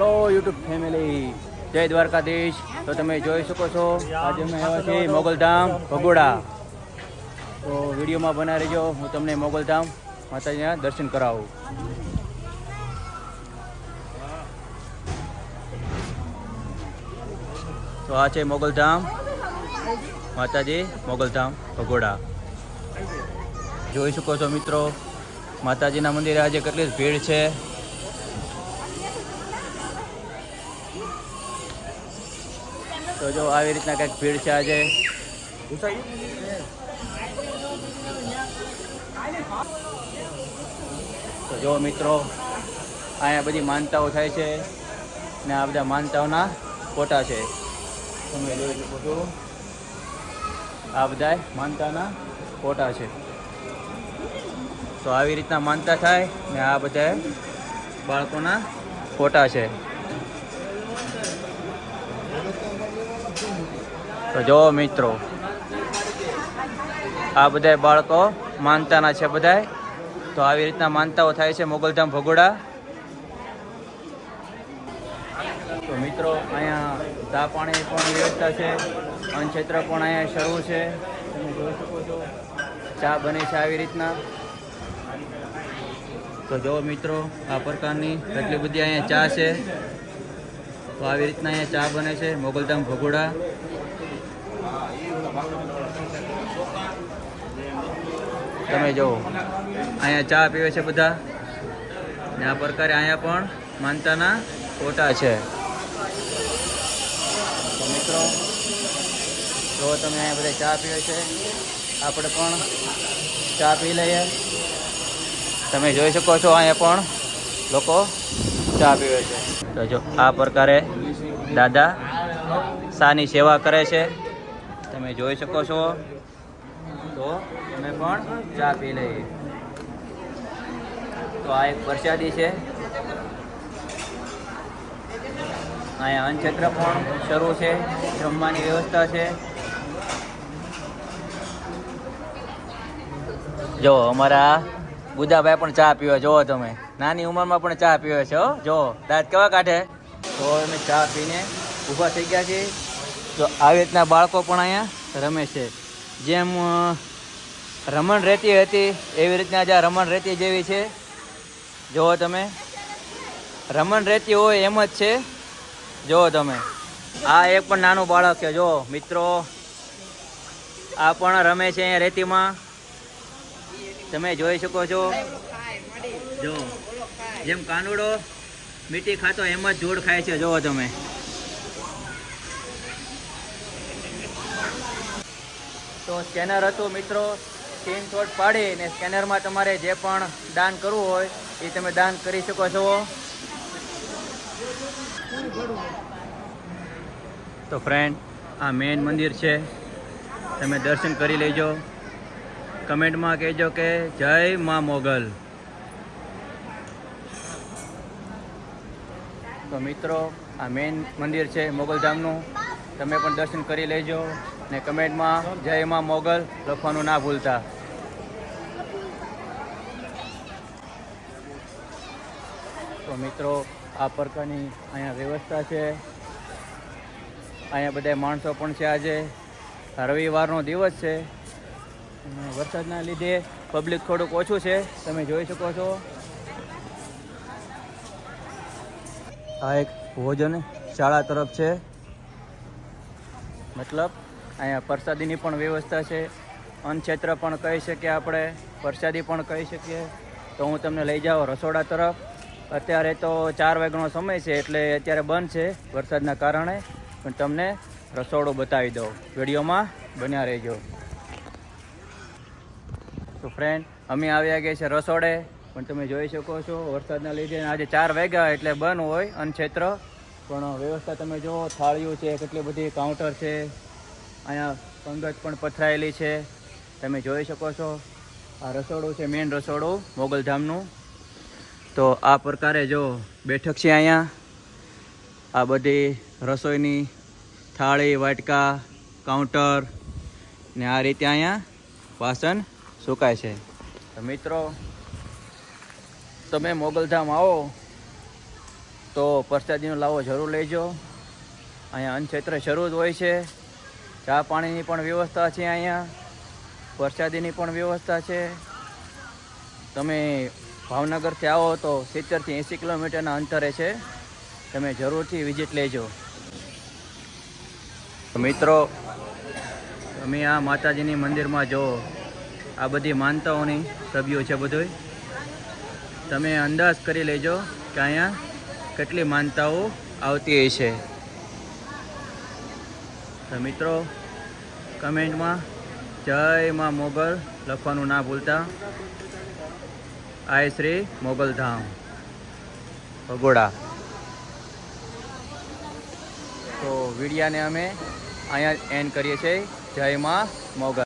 Hello YouTube family, જય દ્વારકાધીશ. તો તમે જોઈ શકો છો આજે અમે આવ્યા છીએ મોગલધામ ભગોડા. તો વિડીયોમાં બનાવી રહેજો, હું તમને મોગલધામ માતાજીના દર્શન કરાવું. તો આ છે મોગલધામ માતાજી, મોગલધામ ભગોડા. જોઈ શકો છો મિત્રો, માતાજીના મંદિરે આજે કેટલી ભીડ છે. તો જો આવી રીતના કંઈક ભીડ છે આજે. તો જો મિત્રો, અહીંયા બધી માનતાઓ થાય છે ને આ બધા માનતાઓના ફોટા છે. તમે જોઈ શકો છો, આ બધા માનતાના ફોટા છે. તો આવી રીતના માનતા થાય ને આ બધા બાળકોના ફોટા છે. તો જો મિત્રો, આ બધા બાળકો માનતાના છે બધા. તો આવી રીતના માનતાઓ થાય છે મોગલધામ ભગોડા. તો મિત્રો, અહીંયા ચા પાણી પણ વ્યવસ્થા છે, અન્નક્ષેત્ર પણ અહીંયા શરૂ છે. તમે જોઈ શકો છો, ચા બને છે આવી રીતના. તો જો મિત્રો, આ પ્રકારની એટલી બધી અહીંયા ચા છે. તો આવી રીતના અહીંયા ચા બને છે મોગલધામ ભગોડા. તમે જો અહીંયા ચા પીવે છે બધા ને આ પ્રકારે અહીંયા પણ માનતાના ફોટા છે. તો મિત્રો, જો તમે અહીંયા બધા ચા પીવે છે, આપણે પણ ચા પી લઈએ. તમે જોઈ શકો છો, અહીંયા પણ લોકો ચા પીવે છે. તો જો આ પ્રકારે દાદા શાની સેવા કરે છે, તમે જોઈ શકો છો. તો અમે પણ ચા પી લઈએ. તો આ એક પ્રસાદી છે. અહીંયા અન્નક્ષેત્ર પણ શરૂ છે, જમવાની વ્યવસ્થા છે. જો અમારા બુદાભાઈ પણ ચા પીવે. જોવો તમે, નાની ઉંમરમાં પણ ચા પીવે છે. જો દાંત કેવા કાઢે. તો અમે ચા પીને ઊભા થઈ ગયા છીએ. તો આવી રીતના બાળકો પણ અહીંયા રમે છે. જેમ રમણ રહેતી હતી એવી રીતના જ્યાં રમણ રહેતી જેવી છે. જુઓ તમે, રમણ રહેતી હોય એમ જ છે. જુઓ તમે, આ એક પણ નાનું બાળક છે. જો મિત્રો, આ પણ રમે છે અહીંયા રેતીમાં. તમે જોઈ શકો છો. જો જેમ કાનુડો મીઠી ખાતો એમ જ ધૂળ ખાય છે. જુઓ તમે. તો સ્કેનર હતું મિત્રો, સ્ક્રીનશોટ પાડી ને સ્કેનરમાં તમારે જે પણ દાન કરવું હોય એ તમે દાન કરી શકો છો. તો ફ્રેન્ડ, આ મેઇન મંદિર છે, તમે દર્શન કરી લેજો. કમેન્ટમાં કહેજો કે જય મા મોગલ. તો મિત્રો, આ મેઇન મંદિર છે મોગલધામનું, તમે પણ દર્શન કરી લેજો ને કમેન્ટમાં જય મા મોગલ લખવાનું ના ભૂલતા. તો મિત્રો, આ પ્રકારની અહીંયા વ્યવસ્થા છે. અહીંયા બધા માણસો પણ છે. આજે રવિવારનો દિવસ છે, વરસાદના લીધે પબ્લિક થોડુંક ઓછું છે. તમે જોઈ શકો છો. આ એક ભોજન શાળા તરફ છે, મતલબ અહીંયા પ્રસાદીની પણ વ્યવસ્થા છે. અન્નક્ષેત્ર પણ કહી શકીએ આપણે, પ્રસાદી પણ કહી શકીએ. તો હું તમને લઈ જાઉં રસોડા તરફ. અત્યારે તો 4 વાગ્યાનો સમય છે, એટલે અત્યારે બંધ છે વરસાદના કારણે, પણ તમને રસોડું બતાવી દઉં. વિડીયોમાં બન્યા રહેજો. તો ફ્રેન્ડ, અમે આવ્યા ગયા છે રસોડે, પણ તમે જોઈ શકો છો વરસાદના લીધે આજે 4 વાગ્યા એટલે બંધ હોય અન્નક્ષેત્ર. પણ વ્યવસ્થા તમે જુઓ, થાળીઓ છે, કેટલી બધી કાઉન્ટર છે. અહીંયા પંગત પણ પથરાયેલી છે, તમે જોઈ શકો છો. આ રસોડું છે, મેઇન રસોડું મોગલધામનું. તો આ પ્રકારે જો બેઠક છે અહીંયા. આ બધી રસોઈની થાળી, વાટકા, કાઉન્ટર ને આ રીતે અહીંયા વાસણ સુકાય છે. તો મિત્રો, તમે મોગલધામ આવો તો પ્રસાદીનો લાવો જરૂર લેજો. અહીંયા અન્નક્ષેત્ર શરૂ જ હોય છે. ચા પાણીની પણ વ્યવસ્થા છે. અહીંયા પ્રસાદીની પણ વ્યવસ્થા છે. તમે ભાવનગરથી આવો તો 70 થી 80 કિલોમીટરના અંતરે છે. તમે જરૂરથી વિઝિટ લેજો. મિત્રો, તમે આ માતાજીની મંદિરમાં જો આ બધી માનતાઓની સભ્યો છે. બધું તમે અંદાજ કરી લેજો કે અહીંયા કેટલી માનતાઓ આવતી હશે. તો મિત્રો, કમેન્ટમાં જય માં મોગલ લખવાનું ના ભૂલતા. આય શ્રી મોગલધામ ભગોડા. તો વિડીયાને અમે અહીંયા એન્ડ કરીએ છીએ. જય માં મોગલ.